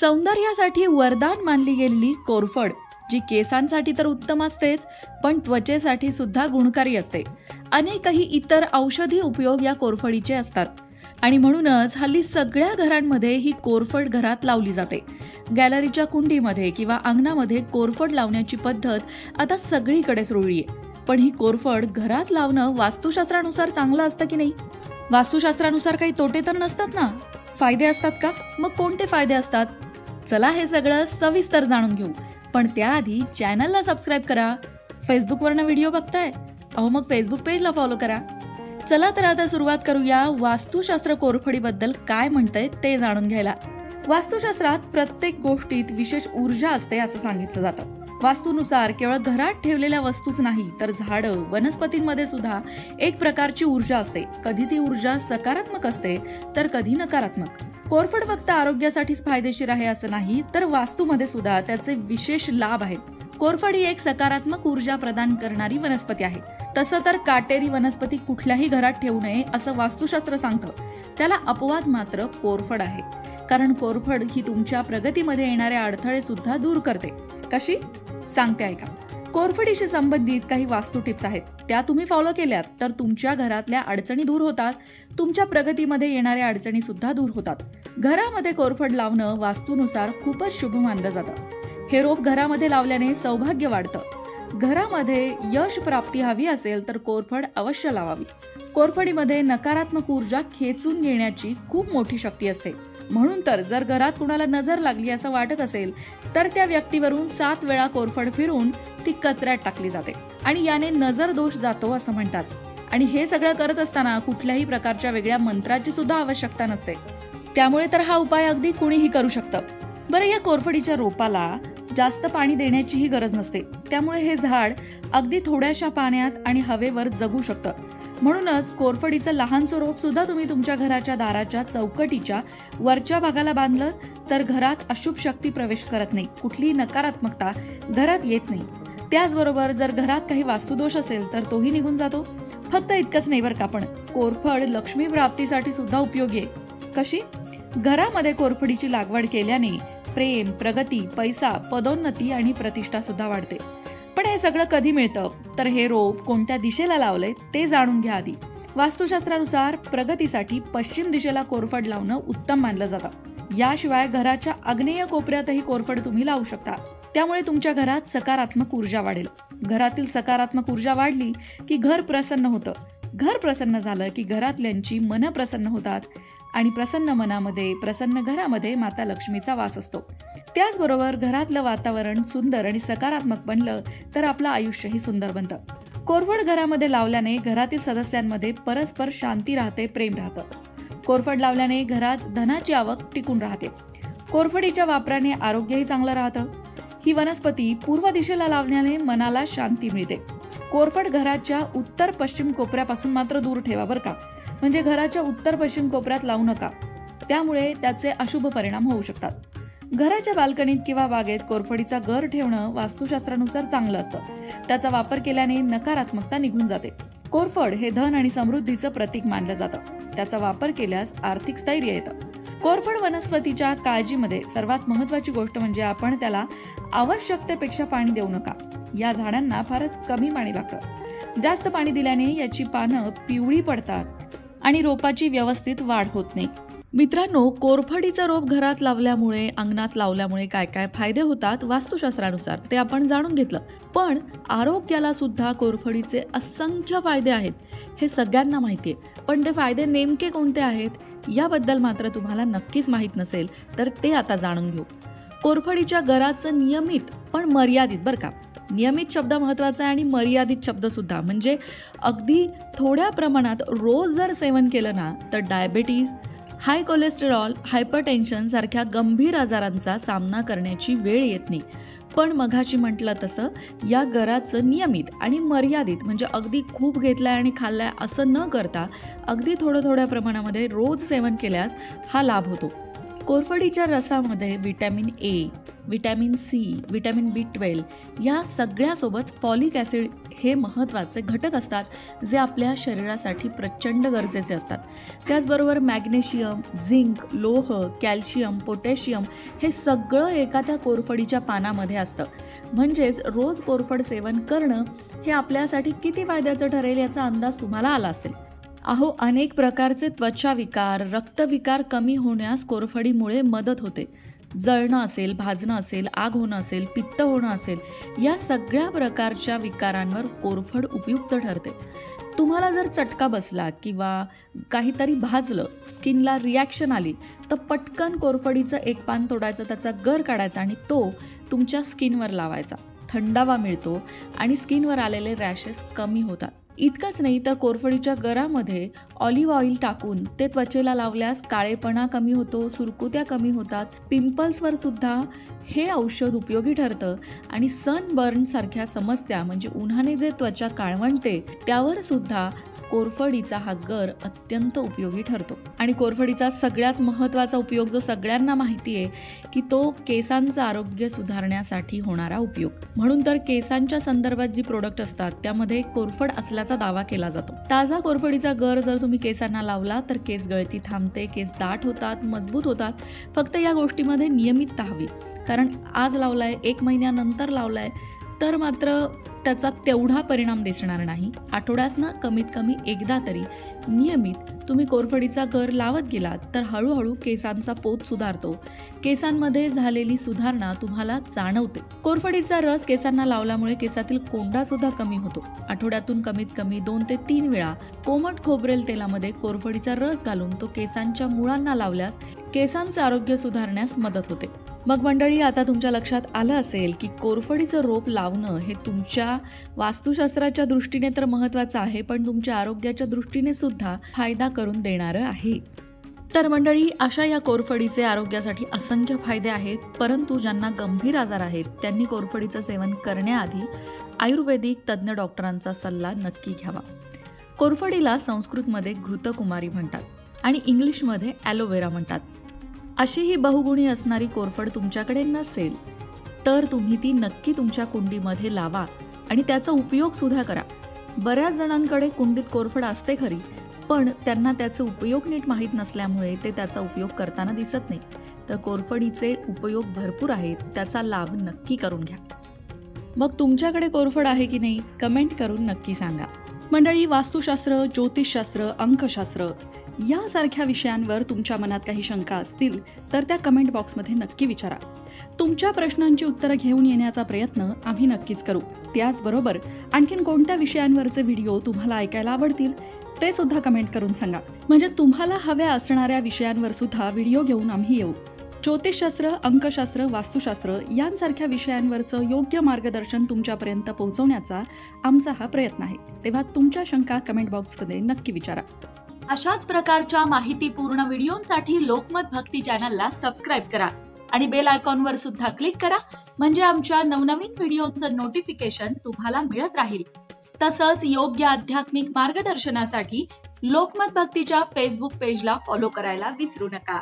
सौंदर्यासाठी वरदान मानली गेलेली कोरफड, जी केसांसाठी तर उत्तम असतेच, पण त्वचेसाठी सुद्धा गुणकारी असते. अनेकही इतर औषधी उपयोग या कोरफडीचे असतात आणि म्हणूनच हल्ली सगळ्या घरांमध्ये ही कोरफड घरात लावली जाते. गॅलरीच्या कुंडीमध्ये किंवा अंगणामध्ये कोरफड लावण्याची पद्धत आता सगळीकडेच रुळली आहे. पण ही कोरफड घरात लावणं वास्तुशास्त्रानुसार चांगलं असतं की नाही? वास्तुशास्त्रानुसार काही तोटे तर नसतात ना? फायदे असतात का? मग कोणते फायदे असतात? चला हे सगळं सविस्तर जाणून घेऊ. पण त्याआधी चॅनलला सबस्क्राईब करा. फेसबुकवरनं व्हिडिओ बघताय? अहो मग फेसबुक पेजला फॉलो करा. चला तर आता सुरुवात करूया वास्तुशास्त्र कोरफडीबद्दल काय म्हणतंय ते जाणून घ्यायला. वास्तुशास्त्रात प्रत्येक गोष्टीत विशेष ऊर्जा असते असं सांगितलं जातं. वास्तूनुसार केवळ घरात ठेवलेल्या वस्तूच नाही तर झाडं, वनस्पतींमध्ये सुद्धा एक प्रकारची ऊर्जा असते. कधी ती ऊर्जा सकारात्मक असते तर कधी नकारात्मक. कोरफड फक्त आरोग्यासाठीच फायदेशीर आहे असं नाही, तर वास्तूमध्ये सुद्धा त्याचे विशेष लाभ आहेत. कोरफड ही एक सकारात्मक ऊर्जा प्रदान करणारी वनस्पती आहे. तसं तर काटेरी वनस्पती कुठल्याही घरात ठेवू नये असं वास्तुशास्त्र सांगतं. त्याला अपवाद मात्र कोरफड आहे, कारण कोरफड ही तुमच्या प्रगतीमध्ये येणारे अडथळे सुद्धा दूर करते. कशी? सांगते ऐका. कोरफडीशी संबंधित काही वास्तू टिप्स आहेत. त्या तुम्ही फॉलो केल्यात तर तुमच्या घरातल्या अडचणी दूर होतात. तुमच्या प्रगतीमध्ये येणाऱ्या अडचणी सुद्धा दूर होतात. घरामध्ये कोरफड लावणं वास्तूनुसार खूपच शुभ मानलं जातं. हे रोप घरामध्ये लावल्याने सौभाग्य वाढतं. घरामध्ये यश प्राप्ती हवी असेल तर कोरफड अवश्य लावावी. कोरफडीमध्ये नकारात्मक ऊर्जा खेचून घेण्याची खूप मोठी शक्ती असते. म्हणून तर जर घरात कुणाला नजर लागली असं वाटत असेल तर त्या व्यक्तीवरून 7 वेळा कोरफड फिरून ती कचऱ्यात टाकली जाते आणि याने नजर दोष जातो असं म्हणतात. आणि हे सगळं करत असताना कुठल्याही प्रकारच्या वेगळ्या मंत्राची सुद्धा आवश्यकता नसते. त्यामुळे तर हा उपाय अगदी कुणीही करू शकतं. बरं, या कोरफडीच्या रोपाला जास्त पाणी देण्याचीही गरज नसते. त्यामुळे हे झाड अगदी थोड्याशा पाण्यात आणि हवेवर जगू शकतं. म्हणूनच कोरफडीचं लहानसं रोप सुद्धा तुम्ही तुमच्या घराच्या दाराच्या चौकटीच्या वरच्या भागाला बांधलं तर घरात अशुभ शक्ती प्रवेश करत नाही, कुठलीही नकारात्मकता घरात येत नाही. त्याचबरोबर जर घरात काही वास्तुदोष असेल तर तोही निघून जातो. फक्त इतकंच नाही बरं का, पण कोरफड लक्ष्मी प्राप्तीसाठी सुद्धा उपयोगी आहे. कशी? घरामध्ये कोरफडीची लागवड केल्याने प्रेम, प्रगती, पैसा, पदोन्नती आणि प्रतिष्ठा सुद्धा वाढते. पण हे सगळं कधी मिळतं? तर हे रोप कोणत्या दिशेला लावलंय ते जाणून घ्या आधी. वास्तुशास्त्रानुसार प्रगतीसाठी पश्चिम दिशेला कोरफड लावणं उत्तम मानलं जातं. याशिवाय घराच्या आग्नेय कोपऱ्यातही कोरफड तुम्ही लावू शकता. त्यामुळे तुमच्या घरात सकारात्मक ऊर्जा वाढेल. घरातील सकारात्मक ऊर्जा वाढली की घर प्रसन्न होतं. घर प्रसन्न झालं की घरातल्यांची मनं प्रसन्न होतात आणि प्रसन्न मनामध्ये, प्रसन्न घरामध्ये माता लक्ष्मीचा वास असतो. त्याचबरोबर घरातलं वातावरण सुंदर आणि सकारात्मक बनलं तर आपलं आयुष्यही सुंदर बनतं. कोरफड घरामध्ये लावल्याने घरातील सदस्यांमध्ये परस्पर शांती राहते, प्रेम राहतं. कोरफड लावल्याने घरात धनाची आवक टिकून राहते. कोरफडीच्या वापराने आरोग्यही चांगलं राहतं. ही वनस्पती पूर्व दिशेला लावल्याने मनाला शांती मिळते. कोरफड घराच्या उत्तर पश्चिम कोपऱ्यापासून मात्र दूर ठेवा बरं का. म्हणजे घराच्या उत्तर पश्चिम कोपऱ्यात लावू नका, त्यामुळे त्याचे अशुभ परिणाम होऊ शकतात. घराच्या बाल्कनीत किंवा बागेत कोरफडीचा गर ठेवणं वास्तुशास्त्रानुसार चांगलं असतं. त्याचा वापर केल्याने नकारात्मकता निघून जाते. कोरफड हे धन आणि समृद्धीचं प्रतीक मानलं जातं. त्याचा वापर केल्यास आर्थिक स्थैर्य येतं. कोरफड वनस्पतीच्या काळजीमध्ये सर्वात महत्वाची गोष्ट म्हणजे आपण त्याला आवश्यकतेपेक्षा पाणी देऊ नका. या झाडांना फारच कमी पाणी लागतं. जास्त पाणी दिल्याने याची पानं पिवळी पडतात आणि रोपाची व्यवस्थित वाढ होत नाही. मित्रांनो, कोरफडीचं रोप घरात लावल्यामुळे, अंगणात लावल्यामुळे काय काय फायदे होतात वास्तुशास्त्रानुसार ते आपण जाणून घेतलं. पण आरोग्याला सुद्धा कोरफडीचे असंख्य फायदे आहेत हे सगळ्यांना माहिती आहे. पण ते फायदे नेमके कोणते आहेत याबद्दल मात्र तुम्हाला नक्कीच माहीत नसेल तर ते आता जाणून घेऊ. कोरफडीच्या गराचं नियमित पण मर्यादित, बरं का, नियमित शब्द महत्वाचा आहे आणि मर्यादित शब्द सुद्धा. म्हणजे अगदी थोड्या प्रमाणात रोज जर सेवन केलं ना तर डायबेटीज, हाय कोलेस्टेरॉल, हायपरटेन्शन सारख्या गंभीर आजारांचा सामना करण्याची वेळ येत नाही. पण मघाशी म्हटलं तसं या गराचं नियमित आणि मर्यादित, म्हणजे अगदी खूप घेतलाय आणि खाल्लाय असं न करता अगदी थोड्या प्रमाणामध्ये रोज सेवन केल्यास हा लाभ होतो. कोरफडीच्या रसामध्ये vitamin A, vitamin C, vitamin B12 या सगळ्यासोबत फॉलिक ॲसिड हे महत्त्वाचे घटक असतात जे आपल्या शरीरासाठी प्रचंड गरजेचे असतात. त्याचबरोबर मॅग्नेशियम, झिंक, लोह, कॅल्शियम, पोटॅशियम हे सगळं एका त्या कोरफडीच्या पानामध्ये असतं. म्हणजेच रोज कोरफड सेवन करणं हे आपल्यासाठी किती फायद्याचं ठरेल याचा अंदाज तुम्हाला आला असेल. अहो, अनेक प्रकारचे त्वचा विकार, रक्तविकार कमी होण्यास कोरफडीमुळे मदत होते. जळणं असेल, भाजणं असेल, आग होणं असेल, पित्त होणं असेल, या सगळ्या प्रकारच्या विकारांवर कोरफड उपयुक्त ठरते. तुम्हाला जर चटका बसला किंवा काहीतरी भाजलं, स्किनला रिॲक्शन आली, तर पटकन कोरफडीचं एक पान तोडायचं, त्याचा गर काढायचा आणि तो तुमच्या स्किनवर लावायचा. थंडावा मिळतो आणि स्किनवर आलेले रॅशेस कमी होतात. इतकंच नाही तर कोरफडीच्या गरामध्ये ऑलिव्ह ऑइल टाकून ते त्वचेला लावल्यास काळेपणा कमी होतो, सुरकुत्या कमी होतात. पिंपल्सवर सुद्धा हे औषध उपयोगी ठरतं आणि सनबर्न सारख्या समस्या म्हणजे उन्हाने जे त्वचा काळवंटते त्यावर सुद्धा कोरफडीचा हा गर अत्यंत उपयोगी ठरतो. आणि कोरफडीचा सगळ्यात महत्त्वाचा उपयोग जो सगळ्यांना माहिती आहे की तो केसांचं आरोग्य सुधारण्यासाठी होणारा उपयोग. म्हणून तर केसांच्या संदर्भात जी प्रोडक्ट असतात त्यामध्ये कोरफड असल्याचा दावा केला जातो. ताजा कोरफडीचा गर जर तुम्ही केसांना लावला तर केस गळती थांबते, केस दाट होतात, मजबूत होतात. फक्त या गोष्टीमध्ये नियमितता हवी, कारण आज लावलाय, 1 महिन्यानंतर लावलाय तर मात्र त्याचा तेवढा परिणाम दिसणार नाही. आठवड्यातनं कमीत कमी एकदा तरी नियमित तुम्ही कोरफडीचा गर लावत गेलात तर हळूहळू केसांचा पोत सुधारतो. केसांमध्ये झालेली सुधारणा तुम्हाला जाणवते. कोरफडीचा रस केसांना लावल्यामुळे केसातील कोंडा सुद्धा कमी होतो. आठवड्यातून कमीत कमी 2 ते 3 वेळा कोमट खोबरेल तेलामध्ये कोरफडीचा रस घालून तो केसांच्या मुळांना लावल्यास केसांचे आरोग्य सुधारण्यास मदत होते. मग मंडळी, आता तुमच्या लक्षात आलं असेल की कोरफडीचं रोप लावणं हे तुमच्या वास्तुशास्त्राच्या दृष्टीने तर महत्त्वाचं आहे, पण तुमच्या आरोग्याच्या दृष्टीने सुद्धा फायदा करून देणारं आहे. तर मंडळी, अशा या कोरफडीचे आरोग्यासाठी असंख्य फायदे आहेत. परंतु ज्यांना गंभीर आजार आहेत त्यांनी कोरफडीचं सेवन करण्याआधी आयुर्वेदिक तज्ज्ञ डॉक्टरांचा सल्ला नक्की घ्यावा. कोरफडीला संस्कृतमध्ये घृतकुमारी म्हणतात आणि इंग्लिशमध्ये ॲलोवेरा म्हणतात. अशी ही बहुगुणी असणारी कोरफड तुमच्याकडे नसेल तर तुम्ही ती नक्की तुमच्या कुंडीमध्ये लावा आणि त्याचा उपयोग सुद्धा करा. बऱ्याच जणांकडे कुंडीत कोरफड असते खरी, पण त्यांना त्याचे उपयोग नीट माहीत नसल्यामुळे ते त्याचा उपयोग करताना दिसत नाही. तर कोरफडीचे उपयोग भरपूर आहेत, त्याचा लाभ नक्की करून घ्या. मग तुमच्याकडे कोरफड आहे की नाही कमेंट करून नक्की सांगा. मंडळी, वास्तुशास्त्र, ज्योतिषशास्त्र, अंकशास्त्र यासारख्या विषयांवर तुमच्या मनात काही शंका असतील तर त्या कमेंट बॉक्समध्ये नक्की विचारा. तुमच्या प्रश्नांची उत्तरं घेऊन येण्याचा प्रयत्न आम्ही नक्कीच करू. त्याचबरोबर आणखीन कोणत्या विषयांवरचे व्हिडिओ तुम्हाला ऐकायला आवडतील ते सुद्धा कमेंट करून सांगा. म्हणजे तुम्हाला हव्या असणाऱ्या विषयांवर सुद्धा व्हिडिओ घेऊन आम्ही येऊ. ज्योतिषशास्त्र, अंकशास्त्र, वास्तुशास्त्र यांसारख्या विषयांवरचं योग्य मार्गदर्शन तुमच्यापर्यंत पोहोचवण्याचा आमचा हा प्रयत्न आहे. तेव्हा तुमच्या शंका कमेंट बॉक्समध्ये नक्की विचारा. अशाच प्रकारच्या माहितीपूर्ण व्हिडिओंसाठी लोकमत भक्ती चॅनलला सबस्क्राईब करा आणि बेल आयकॉनवर सुद्धा क्लिक करा, म्हणजे आमच्या नवनवीन व्हिडिओचं नोटिफिकेशन तुम्हाला मिळत राहील. तसंच योग्य आध्यात्मिक मार्गदर्शनासाठी लोकमत भक्तीच्या फेसबुक पेजला फॉलो करायला विसरू नका.